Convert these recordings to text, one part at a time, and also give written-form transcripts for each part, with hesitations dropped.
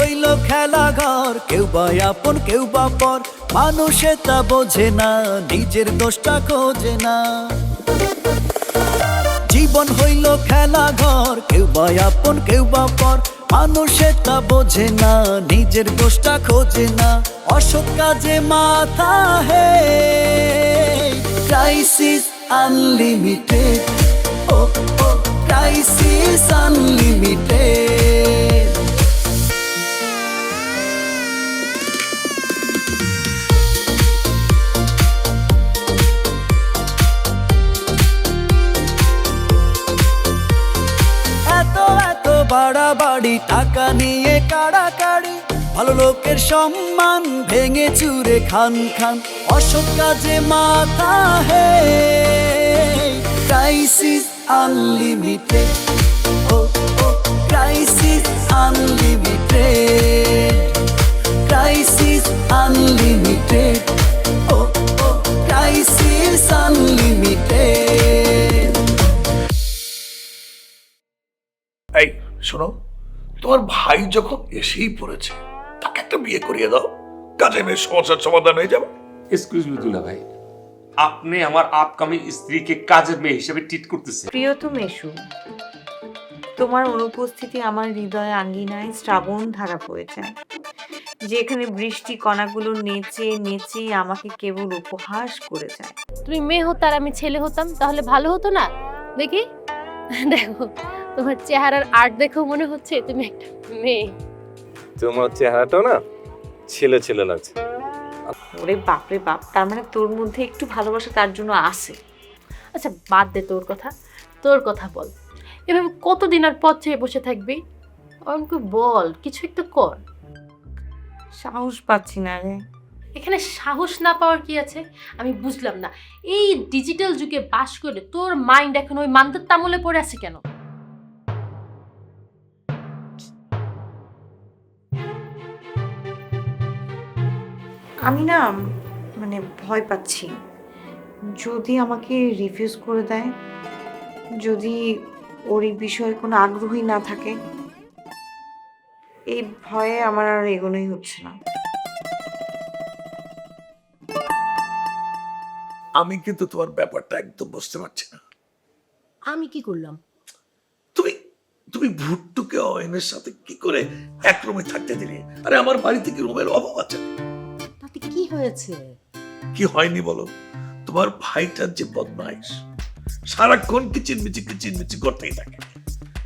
হইল খেলাঘর, কেউ বা আপন কেউ বা পর, মানুষে তা বোঝে না, নিজের দোষটা খোঁজে না। জীবন হইল খেলাঘর, কেউ বা আপন কেউ বা পর, মানুষে তা বোঝে না, নিজের দোষটা খোঁজে না। অসৎ কাজে মাথা হে, ক্রাইসিস আনলিমিটেড, ও ও ক্রাইসিস আনলিমিটেড। এত এত বাড়াবাড়ি, টাকা নিয়ে কাড়াকাড়ি, ভালো লোকের সম্মান ভেঙে চুরে খান খান। অসৎ কাজে মাথা হে, ক্রাইসিস আনলিমিটেড, ও ও ক্রাইসিস আনলিমিটেড, ক্রাইসিস আনলিমিটেড, ও ও ক্রাইসিস আনলিমিটেড। এই শোনো, তোমার ভাই যখন এসেই পড়েছে, তাকে একটা বিয়ে করিয়ে দাও, কাজে মেয়ে সমস্যার সমাধান হয়ে যাবে। এক্সকিউজ মি দুলা ভাই, আপনি আমার আপকামিং স্ত্রীকে কাজের মেয়ে হিসেবে ট্রিট করতেছেন। প্রিয়তম এসু, তোমার অনুপস্থিতি আমার হৃদয়ে আঙ্গিনায় শ্রাবণ ধারা বয়েছে, যেখানে বৃষ্টি কণাগুলো নেচে নেচে আমাকে কেবল উপহাস করে যায়। তুমি মেয়ে হতো আর আমি ছেলে হতাম, তাহলে ভালো হতো না? দেখি, দেখো তোমার চেহারার আর্ট দেখো মনে হচ্ছে তুমি একটা মেয়ে। তোমার চেহারাটাও না ছেলে ছেলে লাগছে। ওরে বাপরে বাপ, তার মানে তোর মধ্যে একটু ভালোবাসা তার জন্য আছে। আচ্ছা বাদ দে তোর কথা, তোর কথা বল। এভাবে কতদিন আর পথ চেয়ে বসে থাকবি? আমাকে বল, কিছু একটা কর। সাহস পাচ্ছি না রে। এখানে সাহস না পাওয়ার কি আছে? আমি বুঝলাম না, এই ডিজিটাল যুগে বাস করে তোর মাইন্ড এখন ওই মান্দার তামলে পড়ে আছে কেন? আমি না মানে ভয় পাচ্ছি, যদি আমাকে রিফিউজ করে দেয়, যদি ওর এই বিষয়ে কোনো আগ্রহী না থাকে, এই ভয়ে আমার আর এগোনোই হচ্ছে না। আমি কিন্তু তোমার ব্যাপারটা একদম বুঝতে পারছি না। আমি কি করলাম? তুমি তুমি ভুট্টুকে অয়নের সাথে কি করে এক রুমে থাকতে দিলে? আরে আমার বাড়িতে কি রুমের অভাব আছে? তাতে কি হয়েছে? কি হয়নি বলো? তোমার ভাইটার যে বদমাইশ, সারাক্ষণ কিচিরমিচি করতেই থাকে,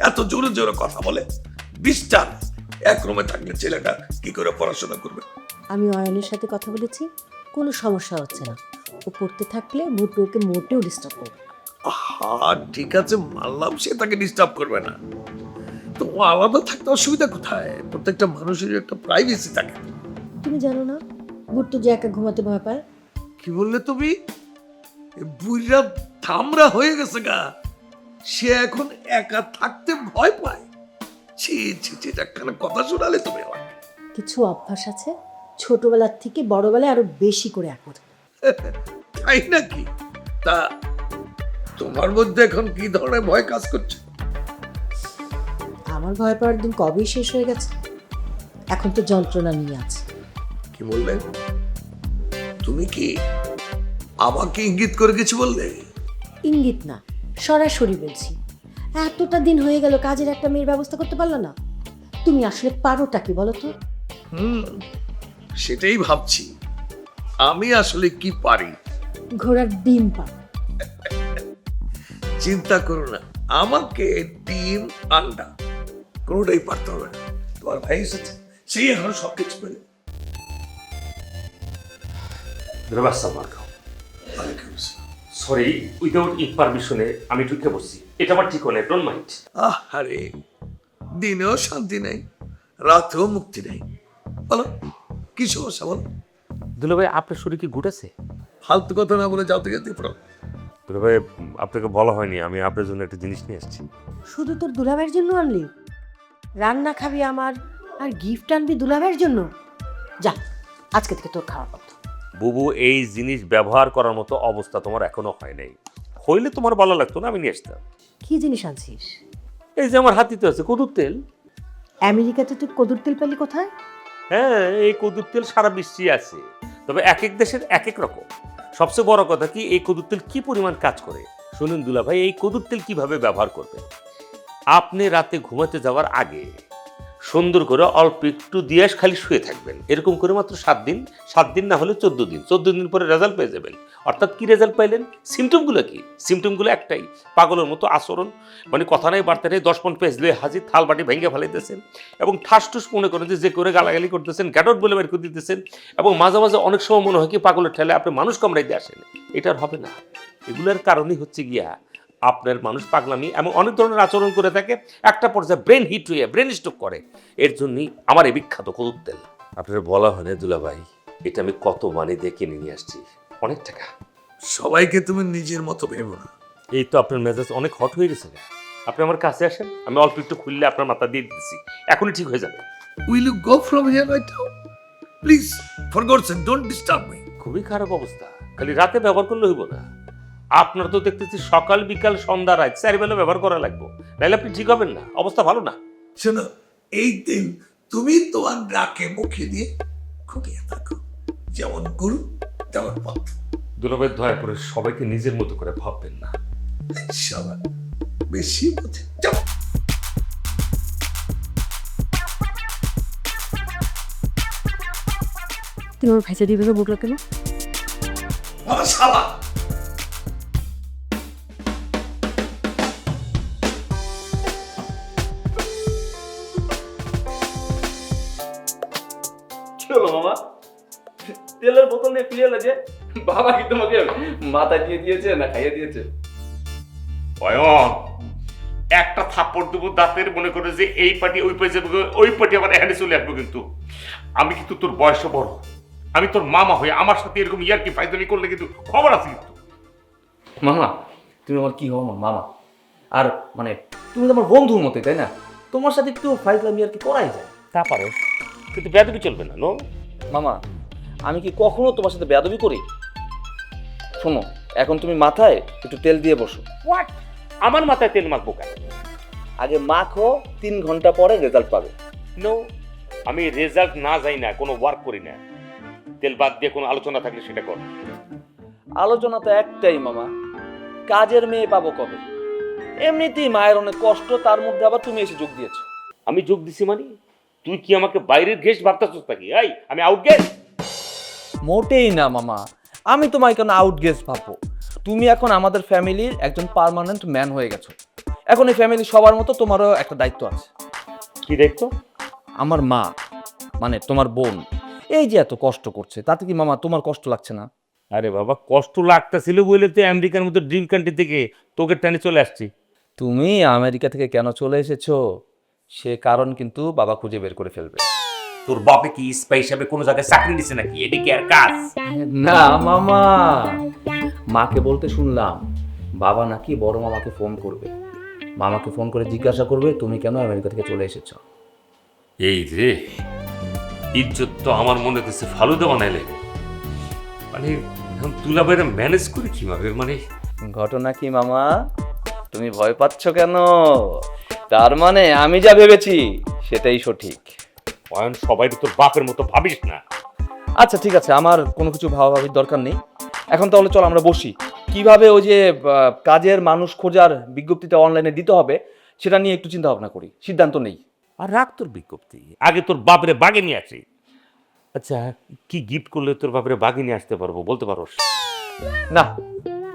এত জোরে জোরে কথা বলে। 20টা এক রুমে থাকলে ছেলেটা কি করে পড়াশোনা করবে? আমি অয়নের সাথে কথা বলেছি, কোনো সমস্যা হচ্ছে না। ও পড়তে থাকলে ভুট্টু ওকে মোটেও ডিস্টার্ব করবে না। আহা ঠিক আছে, মানলাম সে তাকে ডিস্টার্ব করবে না, তো ও আলাদা থাকতে অসুবিধা কোথায়? প্রত্যেকটা মানুষের একটা প্রাইভেসি থাকে। তুমি জানো না ভুট্টু যে একা ঘুমাতে ভয় পায়? কি বললে তুমি? বুইরা থামরা হয়ে গেছে গা, সে এখন একা থাকতে ভয় পায়? ছি ছি ছি, একখানা কথা শোনালে তুমি আমার। কিছু অভ্যাস আছে ছোটবেলার থেকে বড়বেলায় আরো বেশি করে একর। তাই নাকি? তা তোমার মধ্যে এখন কি ধরনের ভয় কাজ করছে? আমার ভয় পাওয়ার দিন কবেই শেষ হয়ে গেছে, এখন তো যন্ত্রণা নিয়ে আছে। কি বললে তুমি? কি আমাকে ইঙ্গিত করে কিছু বললে? ইঙ্গিত না, সরাসরি বলছি। এতটা দিন হয়ে গেল কাজের একটা মেয়ের ব্যবস্থা করতে পারলো না। তুমি আসলে পারোটা কি বলো তো? সেটাই ভাবছি, আমি আসলে কি পারি। ঘোড়ার ডিম পারো। চিন্তা করো না, আমাকে ডিম আন্ডা কোনোটাই পারতে হবে না। তোমার ভাই এসেছে, সেই এখন সবকিছু পেলে। সরি, উইদাউট ইনফরমেশনে আমি ঢুকে বসছি, এটা আমার ঠিক হলে ডোন্ট মাইন্ড। আরে দিনেও শান্তি নেই, রাতেও মুক্তি নেই। বলো কি সমস্যা বলো? দুলা ভাই আপনার শরীর কি গুটাছে? ফালতু কথা না বলে যাও থেকে পড়ো। দুলা ভাই আপনাকে বলা হয়নি আমি আপনার জন্য একটা জিনিস নিয়ে এসেছি। শুধু তোর দুলাভাইয়ের জন্য আনলি? রান্না খাবি আমার আর গিফট আনবি দুলাভাইয়ের জন্য? যা, আজকে থেকে তোর খাওয়া কথা। বুবু, এই জিনিস ব্যবহার করার মতো অবস্থা তোমার এখনো হয় নাই। হইলে তোমার ভালো লাগতো না, আমি নিয়ে আসতাম। কি জিনিস আনছিস? এই যে আমার হাতিতে আছে কদুর তেল। আমেরিকাতে তুই কদুর তেল পেলি কোথায়? হ্যাঁ, এই কদুর তেল সারা বিশ্বে আছে, তবে এক এক দেশের এক এক রকম। সবচেয়ে বড় কথা কি, এই কদুর তেল কি পরিমাণ কাজ করে শুনুন দুলা ভাই। এই কদুর তেল কিভাবে ব্যবহার করবেন, আপনি রাতে ঘুমাতে যাওয়ার আগে সুন্দর করে অল্প একটু দিয়ে খালি শুয়ে থাকবেন, এরকম করে মাত্র 7 দিন না হলে 14 দিন পরে রেজাল্ট পেয়ে যাবেন। অর্থাৎ কি রেজাল্ট পাইলেন? সিমটমগুলো কি? সিমটমগুলো একটাই, পাগলের মতো আচরণ, মানে কথা নাই বার্তা নেই, 10 পন পেজ লয়ে হাজির, থাল বাটি ভেঙে ফেলাইতেছেন এবং ঠাসঠুস মনে করেন যে করে গালাগালি করতেছেন, গ্যাডট বলে বের করে দিতেছেন, এবং মাঝে মাঝে অনেক সময় মনে হয় কি পাগলের ঠেলে আপনি মানুষ কামড়াইতে আসেন। এটা আর হবে না। এগুলোর কারণই হচ্ছে গিয়া আপনার মানুষ পাগলামি এবং অনেক ধরনের আচরণ করে থাকে, একটা পর্যায়ে ব্রেন হিট হয়ে ব্রেন স্ট্রোক করে। এর জন্যই আমার এই বিখ্যাত কদুর তেল। আপনার বলা হয় না দুলা ভাই, এটা আমি কত মানে দিয়ে কিনে নিয়ে আসছি, অনেক টাকা। সবাইকে তুমি নিজের মতো ভেবো না। এই তো আপনার মেজাজ অনেক হট হয়ে গেছে না? আপনি আমার কাছে আসেন, আমি অল্প একটু খুললে আপনার মাথা দিয়ে দিচ্ছি, এখনই ঠিক হয়ে যাবে। Will you go from here right now please, for God's sake don't disturb me. খুবই খারাপ অবস্থা, খালি রাতে ব্যবহার করলে হইব না, আপনার তো দেখতেছি সকাল বিকাল সন্ধ্যা রাত 4 বেলা ব্যবহার করা লাগবে, নাহলে আপনি ঠিক হবেন না, অবস্থা ভালো না। শোনো, এই তেল তুমি তোমার নাকে মুখে দিয়ে খুঁকিয়ে থাকো, যেমন গুরু তেমন পথ। দুলাভাই দয়া করে সবাইকে নিজের মতো করে ভাববেন না। সবাই বেশি বোঝে যাও। তুই আমার ভেজা দিয়ে ভেবে বুকলো কেন? বাবা শালা, কি হলো মামা? তেলের বোতল নিয়ে ফিরে এলে যে? বাবা কি তোমাকে মাথায় দিয়ে দিয়েছে না খাইয়ে দিয়েছে? অয়ন, একটা থাপ্পড় দেবো দাঁতের, মনে করে যে এই পার্টি ওই পাশে যাবে, ওই পার্টি আবার এখানে চলে আসবো। কিন্তু আমি কিন্তু তোর বয়স বড়, আমি তোর মামা হয়ে আমার সাথে এরকম ইয়ার্কি ফাইজলামি করলে কিন্তু খবর আছে কিন্তু। মামা তুমি আমার কি হও মামা? আর মানে তুমি তো আমার বন্ধুর মতোই, তাই না? তোমার সাথে একটু ফাইজলামি আর কি করাই যায়। তা পারো, কিন্তু বেয়াদবি চলবে না। নো মামা, আমি কি কখনো তোমার সাথে বেয়াদবি করি? শোনো, এখন তুমি মাথায় একটু তেল দিয়ে বসো। হোয়াট? আমার মাথায় তেল মাখবো কেন? আগে মাখো, 3 ঘন্টা পরে রেজাল্ট পাবে। নো, আমি রেজাল্ট না যাই না, কোনো ওয়ার্ক করি না। তেল বাদ দিয়ে কোনো আলোচনা থাকলে সেটা কর। আলোচনা তো একটাই মামা, কাজের মেয়ে পাবো কবে? এমনিতেই মায়ের অনেক কষ্ট, তার মধ্যে আবার তুমি এসে যোগ দিয়েছো। আমি যোগ দিছি মানে? তুই কি আমাকে বাইরের গেস্ট ভাবতেছিস নাকি? এই আমি আউট গেস্ট? মোটেই না মামা, আমি তোমায় কেন আউট গেস্ট ভাববো? তুমি এখন আমাদের ফ্যামিলির একজন পার্মানেন্ট ম্যান হয়ে গেছো। এখন এই ফ্যামিলি সবার মতো তোমারও একটা দায়িত্ব আছে। কি দেখতো? আমার মা, মানে তোমার বোন, এই যে এত কষ্ট করছে, তাতে কি মামা তোমার কষ্ট লাগছে না? আরে বাবা, কষ্ট লাগতেছিল বলে তো আমেরিকার মতো ড্রিম কান্ট্রি থেকে তোকে টেনে চলে আসছি। তুমি আমেরিকা থেকে কেন চলে এসেছো সে কারণ কিন্তু বাবা খুঁজে বের করে ফেলবে। তোর বাপে কি স্পাই হিসাবে কোনো জায়গায় চাকরি নিছে নাকি? এদিকে আর কাজ না মামা, মাকে বলতে শুনলাম বাবা নাকি বড় মামাকে ফোন করবে, মামাকে ফোন করে জিজ্ঞাসা করবে তুমি কেন আমেরিকা থেকে চলে এসেছো। এই রে, ইজ্জত তো আমার মনে হচ্ছে ফালুদা বানাইলে। মানে এখন তুলা বাইরে ম্যানেজ করি কিভাবে? মানে ঘটনা কি মামা, তুমি ভয় পাচ্ছ কেন? তার মানে আমি যা ভেবেছি সেটাই সঠিক। অয়ন, সবাই তো তোর বাপের মতো ভাবিস না। আচ্ছা ঠিক আছে, আমার কোনো কিছু ভাবাভাবির দরকার নেই। এখন তাহলে চল আমরা বসি, কিভাবে ওই যে কাজের মানুষ খোঁজার বিজ্ঞপ্তিটা অনলাইনে দিতে হবে সেটা নিয়ে একটু চিন্তা ভাবনা করি, সিদ্ধান্ত নেই। আর রাখ তোর বিজ্ঞপ্তি, আগে তোর বাপরে বাগে নিয়ে আসি। আচ্ছা, কি গিফট করলে তোর বাপরে বাগে নিয়ে আসতে পারবো বলতে পারোস? না,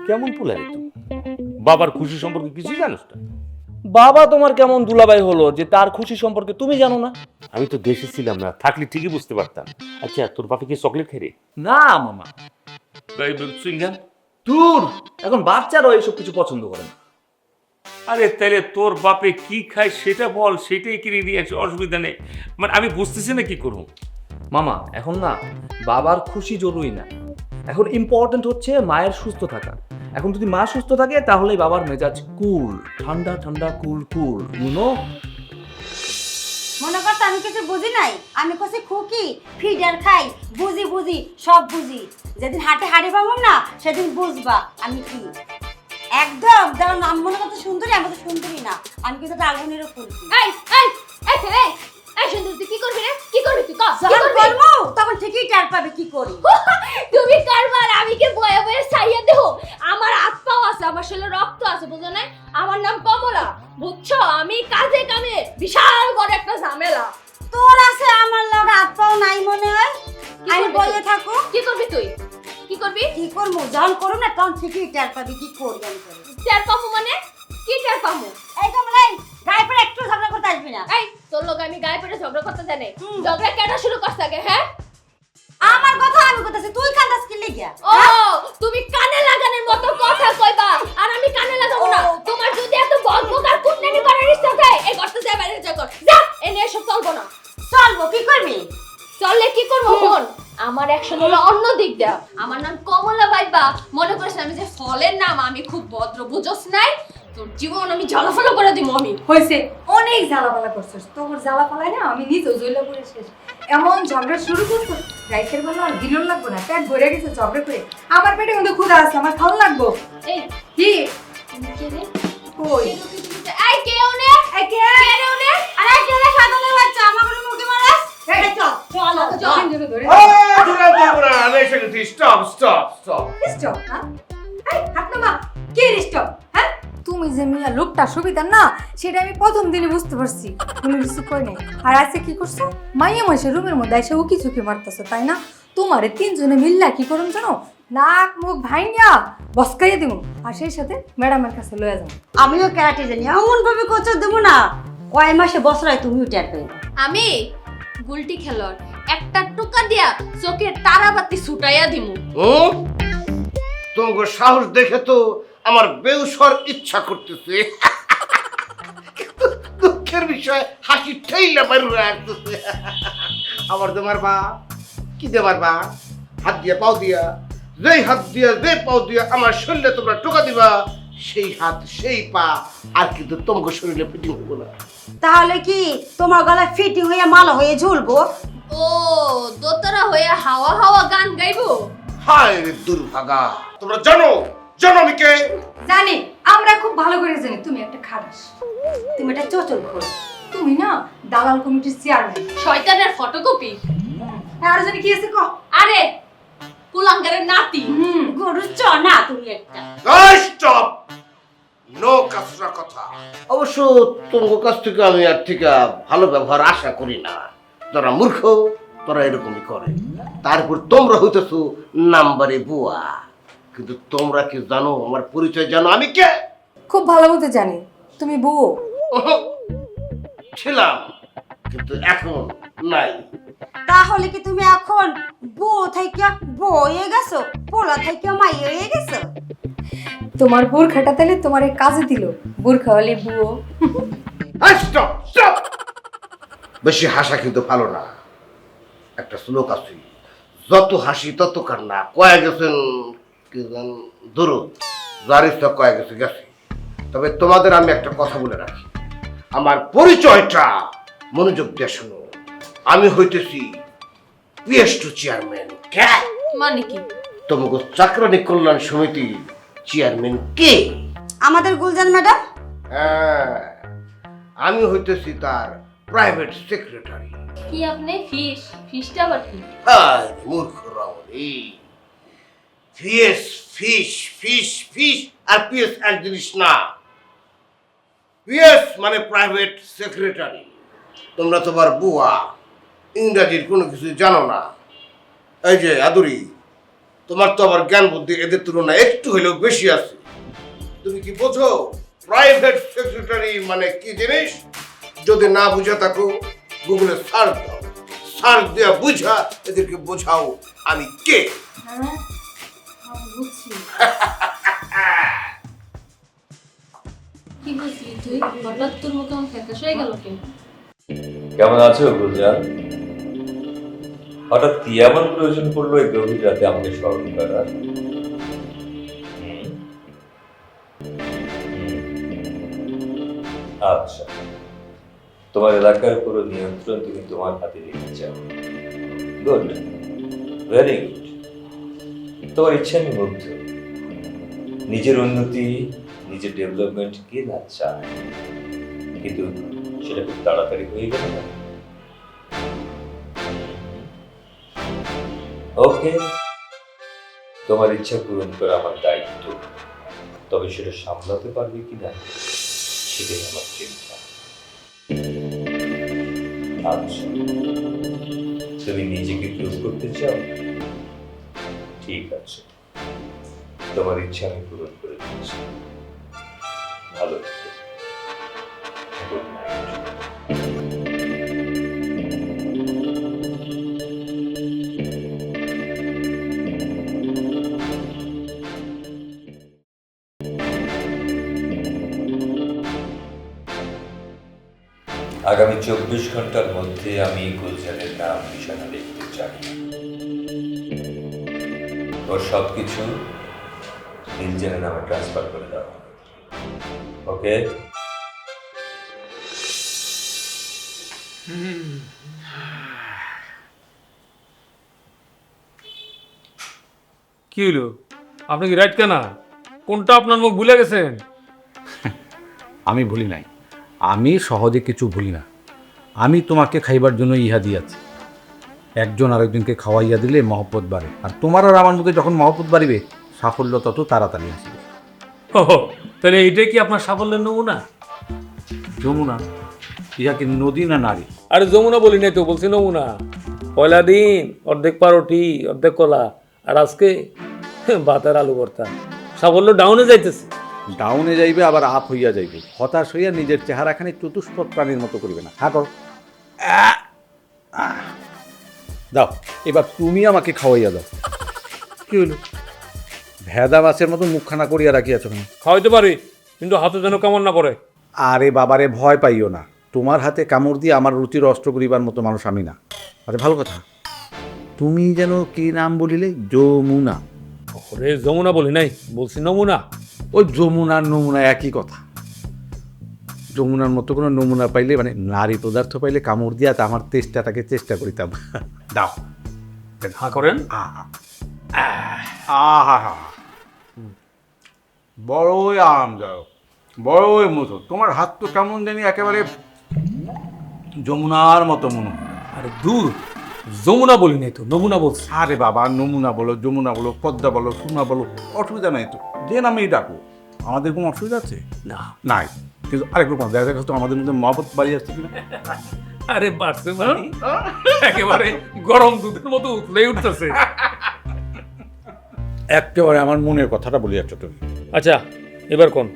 কেমন পুলারি তুই? বাবার খুশি সম্পর্কে কিছুই জানিস না? বাবা তোমার কেমন দুলাভাই হলো যে তার খুশি সম্পর্কে তুমি জানো না? আমি তো দেশে ছিলাম না, থাকলে ঠিকই বুঝতে পারতাম। আচ্ছা, তোর বাপে কি চকলেট খেয়ে? না মামা, সুইংগাম? দূর, এখন বাচ্চারাও এইসব কিছু পছন্দ করে না। আরে তাহলে তোর বাপে কি খায় সেটা বল, সেটাই কিনে দিয়ে আসে, অসুবিধা নেই। মানে আমি বুঝতেছি না কি করবো। মামা এখন না বাবার খুশি জরুরি না, এখন ইম্পর্টেন্ট হচ্ছে মায়ের সুস্থ থাকা। এখন যদি মা সুস্থ থাকে তাহলেই বাবার মেজাজ কুল, ঠান্ডা ঠান্ডা কুল কুল, ইউনো। মনে করতো আমি কিছু বুঝি নাই, আমি কছি খুকি ফিডার খাই, বুঝি সব বুঝি। যেদিন হাটে হাড়ি ভাঙব না সেদিন বুঝবা আমি কি। একদম যেমন নাম মনে করতো সুন্দরী, আমি তো সুন্দরী না, আমি কিন্তু আগুনেরও ফুলকি। এই এই এই এই এই সুন্দর তুই কি করবি রে? কি করবি তুই? কি যখন করবি? করবো তখন ঠিকই টের পাবে কি করি। তুমি কারবার আমি কি বয়ে বয়ে ছাইয়া দেহ? আমার হাত পাও আছে, আমার শরীরে রক্ত আছে, বুঝো না? আমার নাম কমলা, বুঝছো? আমি কাজে কামে বিশাল বড় একটা ঝামেলা। তোর আছে আমার লগে হাত পাও নাই মনে হয়। কি আমি করবি বলে তুই? থাকো কি করবি তুই? কি করবি? কি করবো যখন করো না তখন ঠিকই টের পাবি কি করবি আমি করি। টের পাবো মানে? কি টের পাবো? এই কমলাই গায়ে পরে একটু ঝগড়া করতে আসবি না। এই তোর লোক আমি গায়ে পড়ে ঝগড়া করতে জানে? ঝগড়া কেন শুরু করছ আগে, হ্যাঁ? আমার কথা আমি কইতাছি তুই কান্দাস কি লাগিয়া? ও তুমি কানে লাগানোর মতো কথা কইবা আর আমি কানে লাগাবো না। তোমার যদি এত বকবক আর কুটনানি করার ইচ্ছা থাকে এই করতে যা, বাইরে যা কর যা, এনে এসব চলবো না। চলবো কি করবি? চললে কি করবো হন? আমার অ্যাকশন হলো অন্য দিকটা। আমার নাম কমলা বাইবা, মনে করিস আমি যে ফলের নাম, আমি খুব ভদ্র, বুঝোস নাই? তোর জীবন আমি ঝালাফালা করে দিব আমি। হয়েছে অনেক জ্বালাপালা করছিস, তোর জ্বালাপালায় না আমি নিজেও জ্বলা করে শেষ। এমন ঝগড়া শুরু করছো রাইতের বেলা আর দিলন লাগবো না, পেট ভরে গেছে ঝগড়া করে। আমার পেটে কিন্তু ক্ষুধা আছে, আমার খাওয়া লাগবো। এই কি তুমি কে রে? কই এই কে ওনে? এই কে কে ওনে? আরে কেনে সাধারণ বাচ্চা আমার মুখে মারাস? এই চল চল চল। যখন জন্য ধরে স্টপ স্টপ স্টপ। স্টপ না, এই হাত নামা। কি স্টপ? হ্যাঁ তুমি যে মিয়া লোকটা সুবিধা না সেটা আমি প্রথম দিনই বুঝতে পারছি, কোনো কিছু কই নাই। আর আজকে কি করছো? মাইয়া মাসে রুমের মধ্যে এসে উকি ঝুঁকি মারতেছো তাই না? তোমারে তিনজনে মিল্লা কি করুন জানো, নাক মুখ ভাইঙ্গা বসকাইয়া দিব আর সেই সাথে ম্যাডামের কাছে লয়ে যাবো। আমিও ক্যারাটে জানি এমন ভাবে কোচ দেবো না কয় মাসে বছরায় তুমিও টের পেয়ে। আমি গুলটি খেলোয়াড়, একটা টোকা দিয়া চোখে তারাবাতি ছুটাইয়া দিমু। তোমার সাহস দেখে তো আমার বেউসর ইচ্ছা করতেছে, কিন্তু দুঃখের বিষয় হাসি ঠেইলা বাইরে আসতেছে। আমার তোমার বা কি দেবার বা হাত দিয়া পাও দিয়া, যেই হাত দিয়া যে পাও দিয়া আমার শরীরে তোমরা টোকা দিবা, সেই হাত সেই পা আর কিন্তু তোমাকে শরীরে ফিটিং হইব না। তাহলে কি তোমার গলায় ফিটিং হয়ে মালা হয়ে ঝুলবো? ও দোতরা হয়ে হাওয়া হাওয়া গান গাইবো? হায় রে দুর্ভাগা, তোমরা জানো জানো আমি কে? জানি, আমরা খুব ভালো করে জানি তুমি একটা খারাস, তুমি এটা চচল খোর। তুমি না দালাল কমিটির চেয়ারম্যান। শয়তানের ফটোকপি। আর জানি কি আছে ক? আরে কুলাঙ্গারের নাতি। গরুর চ না তুমি একটা। স্টপ, নো কাছরা কথা। অবশ্য তোমার কাছ থেকে আমি আর থেকে ভালো ব্যবহার আশা করি না। যারা মূর্খ তারা এরকমই করে। তারপর তোমরা হইতেছো নাম্বারে বুয়া। কিন্তু তোমরা কি জানো আমার পরিচয় জানো আমি কে? খুব ভালো মতো জানি তুমি বউ। ছিলাম কিন্তু এখন নাই। তাহলে কি তুমি এখন বউ থেকে বয়ে গেছো, পোলা থেকে মাই হয়ে গেছো? তোমার বোরখাটা তাহলে তোমার কাজে দিল, বোরখা হলে বুয়ো। স্টপ স্টপ, বেশি হাসা কিন্তু ভালো না। একটা শ্লোক আছে, যত হাসি তত কান্না। কয়ে গেছেন কি জান দরুদ, যার ইচ্ছা কয়ে গেছে গেছে। তবে তোমাদের আমি একটা কথা বলে রাখি, আমার পরিচয়টা মনোযোগ দিয়ে শোনো। আমি হইতেছি PS2 চেয়ারম্যান। কে? মানে কি? তোমাকে চাকরানী কল্যাণ সমিতি চেয়ারম্যান কে? আমাদের গুলজান ম্যাডাম। হ্যাঁ, আমি হইতেছি তার প্রাইভেট সেক্রেটারি। কি আপনি ফিশটা আবার কি? হায় মূর্খ রামনি, ফিশ ফিশ ফিশ ফিশ আর পিএস এক জিনিস না। পিএস মানে প্রাইভেট সেক্রেটারি। তোমরা তোমার বুয়া, ইংরাজির কোনো কিছু জানো না। এই যে আদুরি, তোমার তো আবার জ্ঞান বুদ্ধি এদের তুলনায় একটু হলেও বেশি আছে। তুমি কি বোঝো প্রাইভেট সেক্রেটারি মানে কি জিনিস? যদি না বুঝে থাকো গুগলে সার্চ দাও, সার্চ দিয়ে বুঝা এদেরকে বোঝাও আমি কে। বুঝছি। কি বুঝলি তুই? হঠাৎ তোর মুখে আমার ফ্যাকাশ হয়ে গেল কেন? কেমন আছো গুলজান? হঠাৎ কি এমন প্রয়োজন পড়লো এই গভীর রাতে আমাকে স্মরণ করার? আচ্ছা, তোমার এলাকার পুরো নিয়ন্ত্রণ তুমি তোমার হাতে রেখে চাও। Good, very good. তোমার ইচ্ছা আমি মুগ্ধ। নিজের উন্নতি, নিজের ডেভেলপমেন্ট কে না চায়, কিন্তু সেটা খুব তাড়াতাড়ি হয়ে গেল না। ওকে, তোমার ইচ্ছা পূরণ করা আমার দায়িত্ব, তবে সেটা সামলাতে পারবে কিনা সেটাই আমার চিন্তা। আচ্ছা, তুমি নিজেকে প্রুভ করতে চাও? ঠিক আছে, তোমার ইচ্ছা আমি পূরণ করে দিচ্ছি। ভালো থেকো। Good night. আগামী 24 ঘন্টার মধ্যে আমি গুলজারের নাম নিশানা লিখতে চাই। ওর সবকিছু গুলজারের নামে ট্রান্সফার করে দাও। ওকে? কি হলো? আপনি কি রাইট কেনা? কোনটা আপনার মুখ ভুলে গেছেন? আমি ভুলি নাই, আমি সহজে কিছু ভুলি না। আমি তোমাকে খাইবার জন্য ইহা দিয়াছি। একজন আরেকজনকে খাওয়াইয়া দিলে মহব্বত বাড়ে, আর তোমার আর আমার মধ্যে যখন মহব্বত বাড়িবে সাফল্য তত তাড়াতাড়ি আসবে। ও, তাহলে এইটাই কি আপনার সাফল্যের নমুনা? যমুনা ইহা কি নদী না নারী? আরে যমুনা বলি নাই তো, বলছি নমুনা। পয়লা দিন অর্ধেক পারোটি অর্ধেক কলা, আর আজকে ভাতের আলু ভর্তা। সাফল্য ডাউনে যাইতেছে। ডাউনে যাইবে আবার আপ হইয়া যাইবে। হতাশ হইয়া নিজের চেহারাখানে চতুষ্পদ প্রাণীর মতো করিবে না। হ্যাঁ করো। দাও, এবার তুমি আমাকে খাওয়াইয়া দাও। কি হলো? ভেদা মাছের মতো মুখখানা করিয়া রাখিয়াছ কেন? খাওয়াইতে পারি, কিন্তু হাতে যেন কেমন না করে। আরে বাবারে, ভয় পাইও না। তোমার হাতে কামড় দিয়ে আমার রুচির অস্ত্র করিবার মতো মানুষ আমি না। আরে ভালো কথা, তুমি যেন কি নাম বলিলে? যমুনা। ওরে যমুনা বলি নাই, বলছি নমুনা। ওই যমুনার নমুনা একই কথা। যমুনার মতো কোনো নমুনা পাইলে, মানে নারী পদার্থ পাইলে কামড় দিয়া তা আমার চেষ্টাটাকে চেষ্টা করিতাম। দাও। হা করেন। বড়ই আরামদায়ক, বড়ই মতো। তোমার হাত তো কেমন জানি একেবারে যমুনার মতো মনে হয়। আরে দূর, যমুনা বলি নাই তো, নমুনা বলছি। আরে বাবা, নমুনা বলো, যমুনা বলো, পদ্মা বলো, সুরমা বলো, অসুবিধা নাই তো। যে নামেই ডাকো, আমাদের কোনো অসুবিধা আছে? না, নাই। কিন্তু আরেক রকম দেখা দেখো তো আমাদের মধ্যে মহব্বত বাড়ি আসছে কিনা। আরে বাড়ছে না, একেবারে গরম দুধের মতো উঠলেই উঠতেছে। একেবারে আমার মনের কথাটা বলি যাচ্ছ তুমি। আচ্ছা, এবার কোন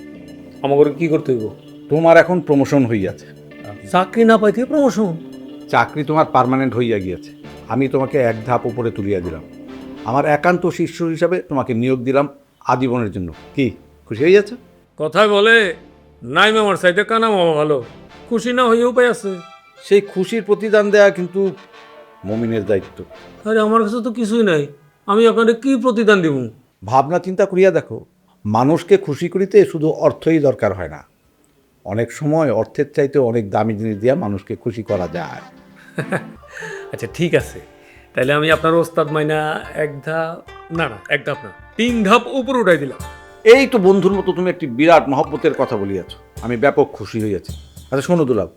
আমাকে কি করতে হইব? তোমার এখন প্রমোশন হইয়াছে। চাকরি না পাইতে প্রমোশন? চাকরি তোমার পার্মানেন্ট হইয়া গিয়েছে। আমি তোমাকে এক ধাপ উপরে তুলিয়া দিলাম। আমার একান্ত শিষ্য হিসাবে তোমাকে নিয়োগ দিলাম আজীবনের জন্য। কি খুশি হয়ে যাচ্ছে? কথায় বলে নাই মামার সাইডে কানা মামা ভালো। খুশি না হয়ে উপায় আছে? সেই খুশির প্রতিদান দেয়া কিন্তু মুমিনের দায়িত্ব। আরে আমার কাছে তো কিছুই নাই, আমি আপনাকে কি প্রতিদান দিব? ভাবনা চিন্তা করিয়া দেখো, মানুষকে খুশি করিতে শুধু অর্থই দরকার হয় না। অনেক সময় অর্থের চাইতে অনেক দামি জিনিস দিয়া মানুষকে খুশি করা যায়। আচ্ছা ঠিক আছে, তাহলে আমি আপনার ওস্তাদ মাইনা এক ধাপ না, 3 ধাপ উপরে উঠাই দিলাম। এই তো বন্ধুর মতো তুমি একটি বিরাট মহব্বতের কথা বলিয়াছ, আমি ব্যাপক খুশি হইয়াছি। আচ্ছা শোনো দুলাভ,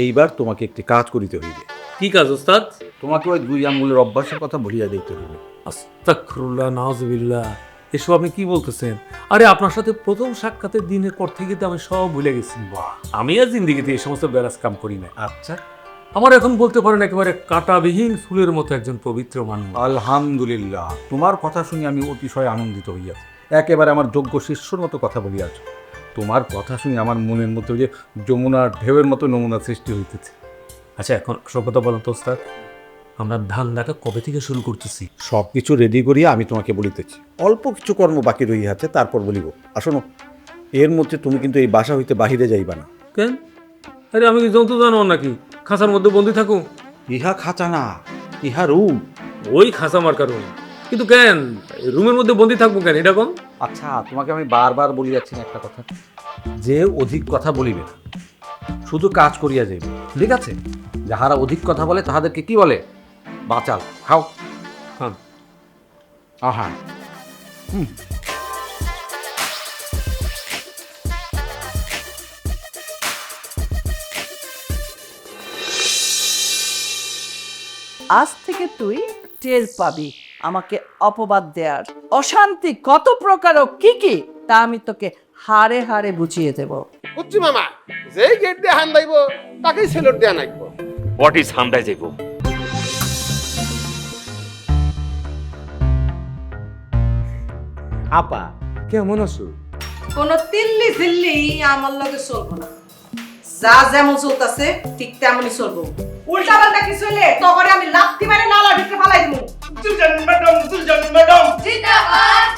এইবার তোমাকে একটি কাজ করিতে হইবে। কি কাজ ওস্তাদ? তোমাকে ওই 2 আঙ্গুলের অভ্যাসের কথা বলিয়া দিতে হইবে। আস্তাগফিরুল্লাহ, নাউযুবিল্লাহ, এসব আপনি কি বলতেছেন? আরে আপনার সাথে প্রথম সাক্ষাতের দিনের পর থেকে তো আমি সব ভুলে গেছি। আমি আর জিন্দিগিতে এই সমস্ত ব্যারাজ কাম করি না। আচ্ছা, আমার এখন বলতে পারেন একেবারে কাঁটাবিহীন ফুলের মতো একজন পবিত্র মানুষ। আলহামদুলিল্লাহ, তোমার কথা শুনে আমি অতিশয় আনন্দিত হইয়াছি। একেবারে আমার যোগ্য শিষ্যর মতো কথা বলিয়াছ। তোমার কথা শুনে আমার মনের মধ্যে যে যমুনার ঢেউয়ের মতো নমুনা সৃষ্টি হইতেছে। আচ্ছা এখন সব কথা বলেন তো ওস্তাদ, আমরা ধান্দাটা কবে থেকে শুরু করতেছি? সব কিছু রেডি করিয়া আমি তোমাকে বলিতেছি। অল্প কিছু কর্ম বাকি রহিয়াছে, তারপর বলিব। আসনো, এর মধ্যে তুমি কিন্তু এই বাসা হইতে বাহিরে যাইবা না। কেন? আরে আমি কি জন্তু জানোয়ার নাকি খাঁচার মধ্যে বন্দি থাকুন? ইহা খাঁচা না, ইহা রুম। ওই খাঁচা মার্কা রুম, কিন্তু কেন রুমের মধ্যে বন্দি থাকবো কেন এটা কোন? আচ্ছা, তোমাকে আমি বারবার বলি যাচ্ছি না একটা কথা, যে অধিক কথা বলিবে না, শুধু কাজ করিয়া যাইবে, ঠিক আছে? যাহারা অধিক কথা বলে তাহাদেরকে কি বলে? বাচাল। খাও। হ্যাঁ। আহা। আজ থেকে তুই টের পাবি আমাকে অপবাদ দেয়ার। অশান্তি কত প্রকার ও কি কি তা আমি তোকে হারে হারে বুঝিয়ে দেব। বুঝছি মামা, যেই গেট দিয়ে হান দাইব তাকেই সেলুট দেয়া নাইব। হোয়াট ইজ হামদায় যাইব? আপা কেমন আছো? কোনো তিল্লি জিল্লি আমার লগে চলবো না। যা যেমন চলতেছে ঠিক তেমনই চলবো। উল্টা পাল্টা কিছু হলে তখন আমি লাথি মেরে নালা ভিতরে ফালাই দিব। দুলজান ম্যাডাম জিন্দাবাদ